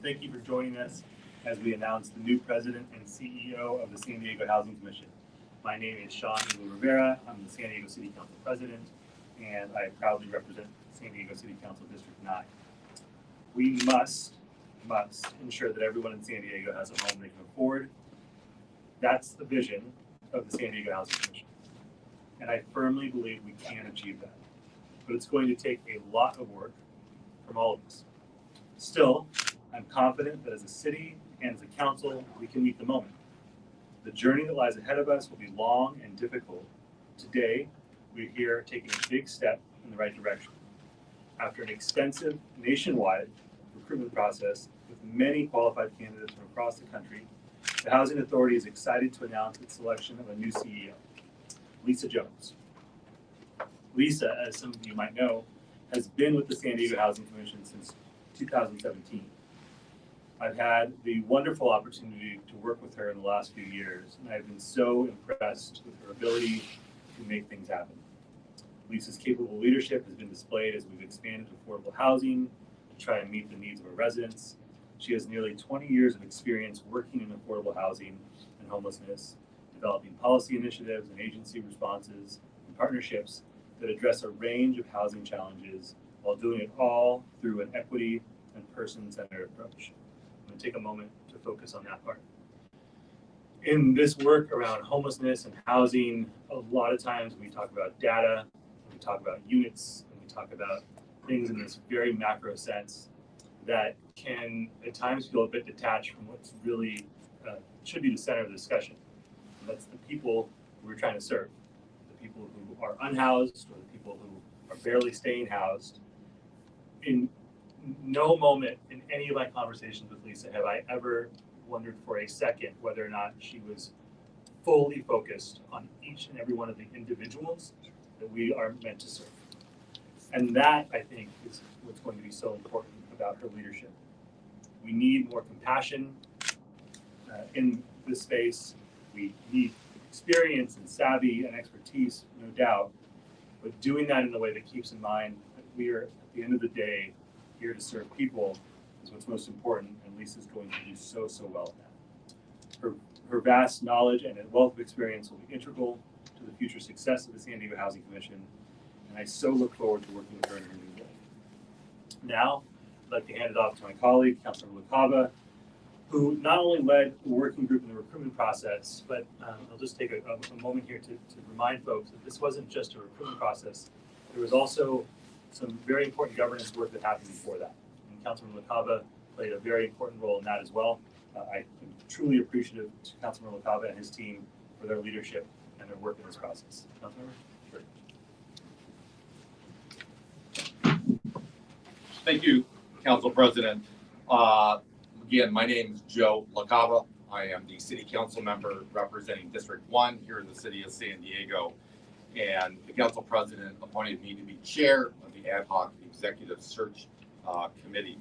Thank you for joining us as we announce the new president and CEO of the San Diego Housing Commission. My name is Sean Rivera. I'm the San Diego City Council president, and I proudly represent San Diego City Council District 9. We must ensure that everyone in San Diego has a home they can afford. That's the vision of the San Diego Housing Commission, and I firmly believe we can achieve that. But it's going to take a lot of work from all of us. Still, I'm confident that as a city and as a council, we can meet the moment. The journey that lies ahead of us will be long and difficult. Today, we're here taking a big step in the right direction. After an extensive nationwide recruitment process with many qualified candidates from across the country, the Housing Authority is excited to announce its selection of a new CEO, Lisa Jones. Lisa, as some of you might know, has been with the San Diego Housing Commission since 2017. I've had the wonderful opportunity to work with her in the last few years, and I've been so impressed with her ability to make things happen. Lisa's capable leadership has been displayed as we've expanded affordable housing to try and meet the needs of our residents. She has nearly 20 years of experience working in affordable housing and homelessness, developing policy initiatives and agency responses and partnerships that address a range of housing challenges while doing it all through an equity and person-centered approach. I'm going to take a moment to focus on that part. In this work around homelessness and housing, a lot of times we talk about data, we talk about units, and we talk about things in this very macro sense that can at times feel a bit detached from what's really should be the center of the discussion. And that's the people we're trying to serve, the people who are unhoused or the people who are barely staying housed. In no moment in any of my conversations with Lisa have I ever wondered for a second whether or not she was fully focused on each and every one of the individuals that we are meant to serve. And that, I think, is what's going to be so important about her leadership. We need more compassion in this space. We need experience and savvy and expertise, no doubt, but doing that in a way that keeps in mind that we are, at the end of the day, here to serve people is what's most important, and Lisa's going to do so well at that. Her vast knowledge and wealth of experience will be integral to the future success of the San Diego Housing Commission, and I so look forward to working with her in her new role. Now, I'd like to hand it off to my colleague, Councilmember LaCava, who not only led the working group in the recruitment process, but I'll just take a moment here to remind folks that this wasn't just a recruitment process. There was also some very important governance work that happened before that. And Councilmember LaCava played a very important role in that as well. I am truly appreciative to Councilmember LaCava and his team for their leadership and their work in this process. Councilmember? Sure. Thank you, Council President. Again, my name is Joe LaCava. I am the City Council member representing District 1 here in the city of San Diego. And the Council President appointed me to be chair of the Ad Hoc Executive Search Committee.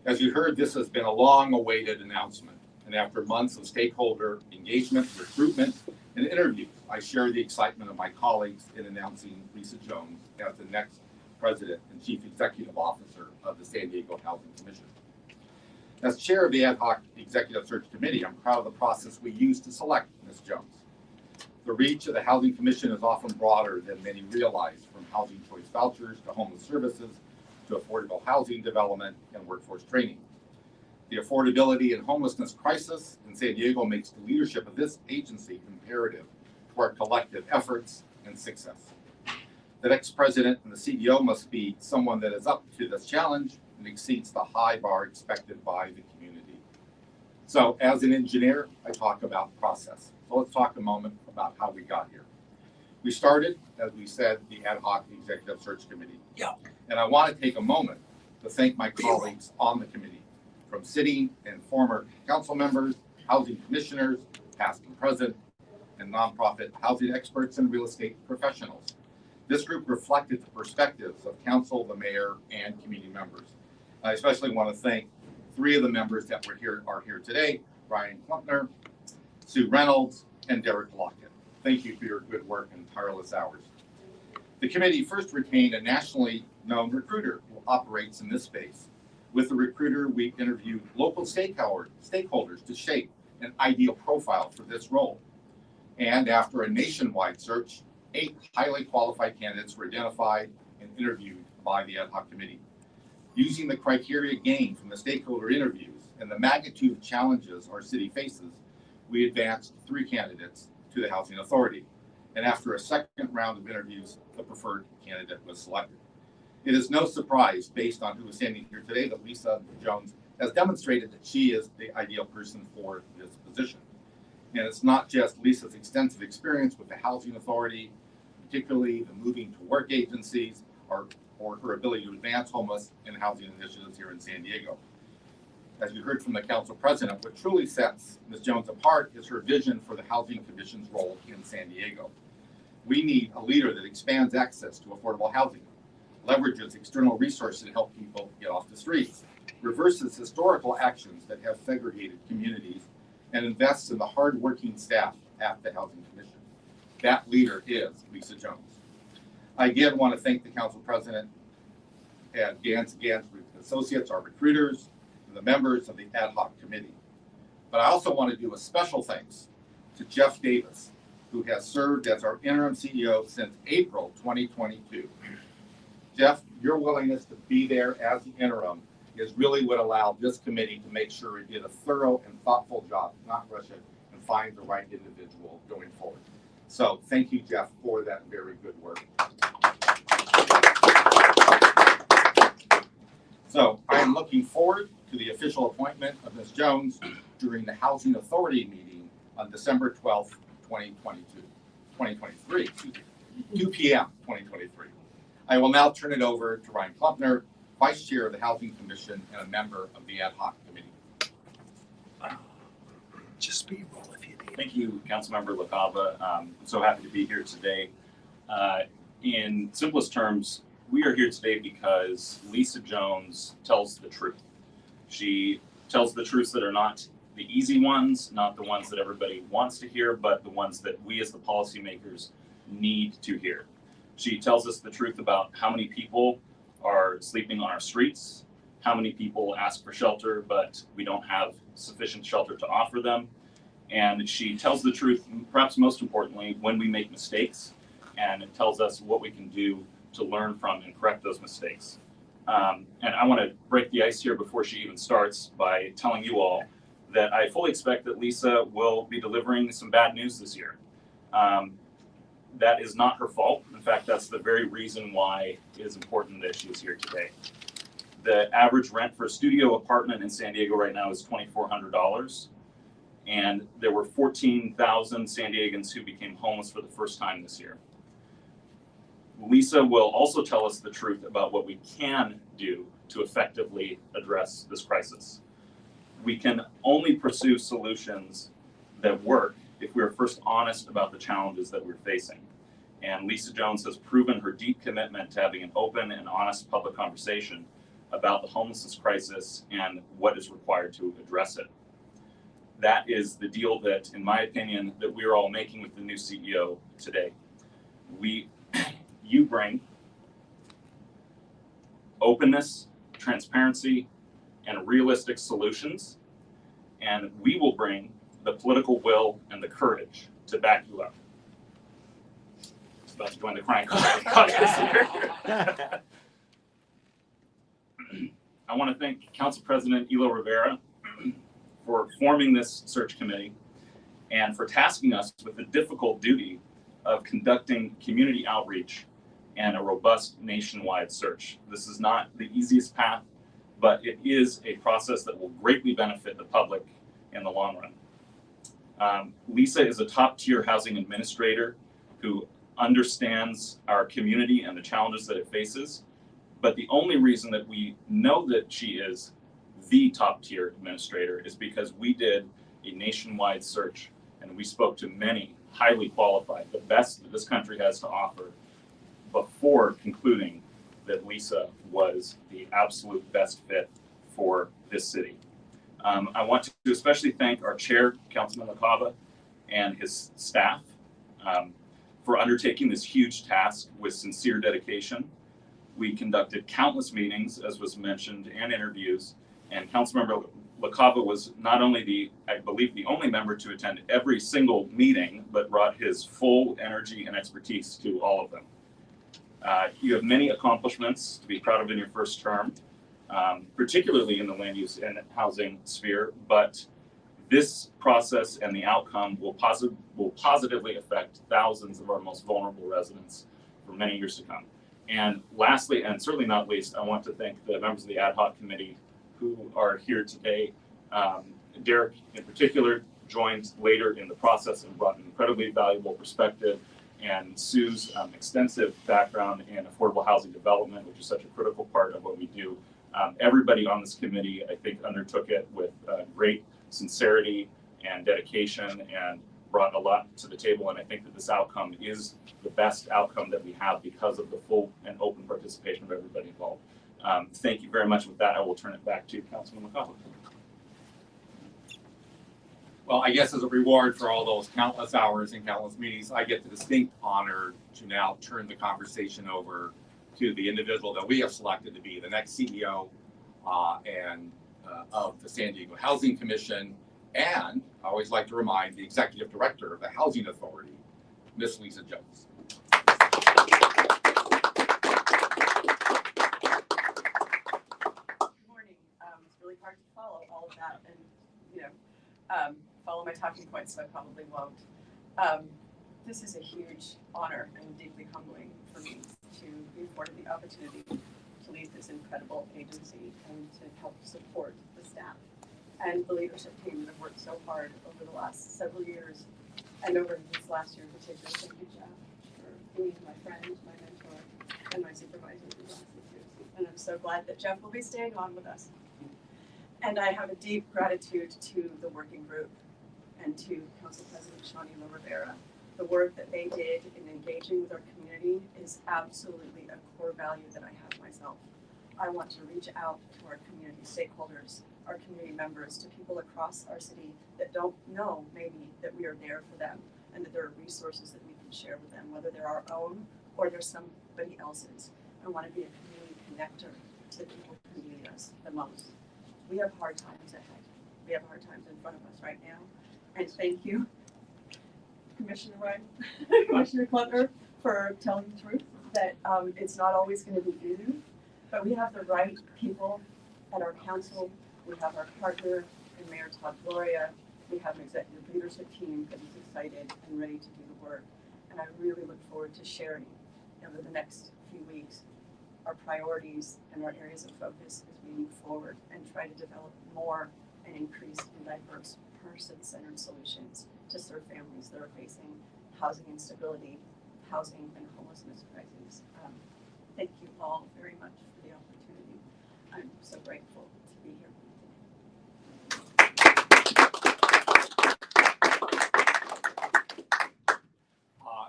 As you heard, this has been a long-awaited announcement. And after months of stakeholder engagement, recruitment, and interviews, I share the excitement of my colleagues in announcing Lisa Jones as the next President and Chief Executive Officer of the San Diego Housing Commission. As chair of the Ad Hoc Executive Search Committee, I'm proud of the process we used to select Ms. Jones. The reach of the Housing Commission is often broader than many realize, from housing choice vouchers to homeless services to affordable housing development and workforce training. The affordability and homelessness crisis in San Diego makes the leadership of this agency imperative to our collective efforts and success. The next president and the CEO must be someone that is up to this challenge and exceeds the high bar expected by the community. So as an engineer, I talk about process. So let's talk a moment about how we got here. We started, as we said, the Ad Hoc Executive Search Committee. Yeah. And I want to take a moment to thank my colleagues on the committee, from sitting and former council members, housing commissioners, past and present, and nonprofit housing experts and real estate professionals. This group reflected the perspectives of council, the mayor, and community members. I especially want to thank three of the members that are here today: Brian Klumpner, Sue Reynolds, and Derek Lockett. Thank you for your good work and tireless hours. The committee first retained a nationally known recruiter who operates in this space, With the recruiter, we interviewed local stakeholders to shape an ideal profile for this role. And after a nationwide search, 8 highly qualified candidates were identified and interviewed by the ad hoc committee. Using the criteria gained from the stakeholder interviews and the magnitude of challenges our city faces, we advanced 3 candidates to the Housing Authority. And after a second round of interviews, the preferred candidate was selected. It is no surprise, based on who is standing here today, that Lisa Jones has demonstrated that she is the ideal person for this position. And it's not just Lisa's extensive experience with the Housing Authority, particularly the moving to work agencies, or her ability to advance homeless and housing initiatives here in San Diego. As you heard from the council president, what truly sets Ms. Jones apart is her vision for the Housing Commission's role in San Diego. We need a leader that expands access to affordable housing, leverages external resources to help people get off the streets, reverses historical actions that have segregated communities, and invests in the hardworking staff at the Housing Commission. That leader is Lisa Jones. I again want to thank the council president and Gans Associates, our recruiters, and the members of the ad hoc committee. But I also want to do a special thanks to Jeff Davis, who has served as our interim CEO since April 2022. Jeff, your willingness to be there as the interim is really what allowed this committee to make sure it did a thorough and thoughtful job, not rush it, and find the right individual going forward. So thank you, Jeff, for that very good work. So I am looking forward to the official appointment of Ms. Jones during the Housing Authority meeting on December 12th, 2023, 2 p.m. 2023. I will now turn it over to Ryan Klumpner, Vice Chair of the Housing Commission and a member of the ad hoc committee. Just speed roll if you need. Thank you, Councilmember LaCava. I'm so happy to be here today. In simplest terms, we are here today because Lisa Jones tells the truth. She tells the truths that are not the easy ones, not the ones that everybody wants to hear, but the ones that we as the policymakers need to hear. She tells us the truth about how many people are sleeping on our streets, how many people ask for shelter, but we don't have sufficient shelter to offer them. And she tells the truth, perhaps most importantly, when we make mistakes, and it tells us what we can do to learn from and correct those mistakes. And I want to break the ice here before she even starts by telling you all that I fully expect that Lisa will be delivering some bad news this year. That is not her fault. In fact, that's the very reason why it is important that she is here today. The average rent for a studio apartment in San Diego right now is $2,400. And there were 14,000 San Diegans who became homeless for the first time this year. Lisa will also tell us the truth about what we can do to effectively address this crisis. We can only pursue solutions that work if we are first honest about the challenges that we're facing. And Lisa Jones has proven her deep commitment to having an open and honest public conversation about the homelessness crisis and what is required to address it. That is the deal that, in my opinion, that we're all making with the new CEO today. You bring openness, transparency, and realistic solutions, and we will bring the political will and the courage to back you up. It's about to go into crying caucus here. I want to thank Council President Elo Rivera for forming this search committee and for tasking us with the difficult duty of conducting community outreach and a robust nationwide search. This is not the easiest path, but it is a process that will greatly benefit the public in the long run. Lisa is a top-tier housing administrator who understands our community and the challenges that it faces. But the only reason that we know that she is the top-tier administrator is because we did a nationwide search and we spoke to many highly qualified, the best that this country has to offer, before concluding that Lisa was the absolute best fit for this city. I want to especially thank our chair, Councilman LaCava, and his staff for undertaking this huge task with sincere dedication. We conducted countless meetings, as was mentioned, and interviews. And Councilmember LaCava was not only I believe, the only member to attend every single meeting, but brought his full energy and expertise to all of them. You have many accomplishments to be proud of in your first term, particularly in the land use and housing sphere, but this process and the outcome will positively affect thousands of our most vulnerable residents for many years to come. And lastly, and certainly not least, I want to thank the members of the ad hoc committee who are here today. Derek, in particular, joined later in the process and brought an incredibly valuable perspective, and Sue's extensive background in affordable housing development, which is such a critical part of what we do. Everybody on this committee, I think, undertook it with great sincerity and dedication and brought a lot to the table. And I think that this outcome is the best outcome that we have because of the full and open participation of everybody involved. Thank you very much. With that, I will turn it back to Councilman LaCava. Well, I guess as a reward for all those countless hours and countless meetings, I get the distinct honor to now turn the conversation over to the individual that we have selected to be the next CEO of the San Diego Housing Commission, and I always like to remind the Executive Director of the Housing Authority, Miss Lisa Jones. Good morning. It's really hard to follow all of that and, follow my talking points, so I probably won't. This is a huge honor and deeply humbling for me to be afforded the opportunity to lead this incredible agency and to help support the staff and the leadership team that have worked so hard over the last several years and over this last year in particular. Thank you, Jeff, for being my friend, my mentor, and my supervisor for the last 6 years. And I'm so glad that Jeff will be staying on with us. And I have a deep gratitude to the working group and to Council President Shawnee Rivera. The work that they did in engaging with our community is absolutely a core value that I have myself. I want to reach out to our community stakeholders, our community members, to people across our city that don't know maybe that we are there for them and that there are resources that we can share with them, whether they're our own or they're somebody else's. I want to be a community connector to the people who need us the most. We have hard times ahead. We have hard times in front of us right now. And thank you, Commissioner Ryan, Commissioner Clutter, for telling the truth that it's not always going to be easy, but we have the right people at our council. We have our partner in Mayor Todd Gloria. We have an executive leadership team that is excited and ready to do the work. And I really look forward to sharing over the next few weeks our priorities and our areas of focus as we move forward and try to develop more and increase and diverse person-centered solutions to serve families that are facing housing instability, housing and homelessness crises. Thank you all very much for the opportunity. I'm so grateful to be here.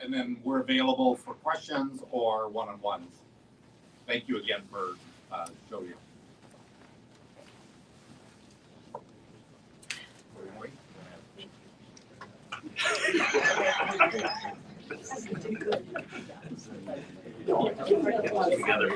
And then we're available for questions or one-on-ones. Thank you again for showing. Together.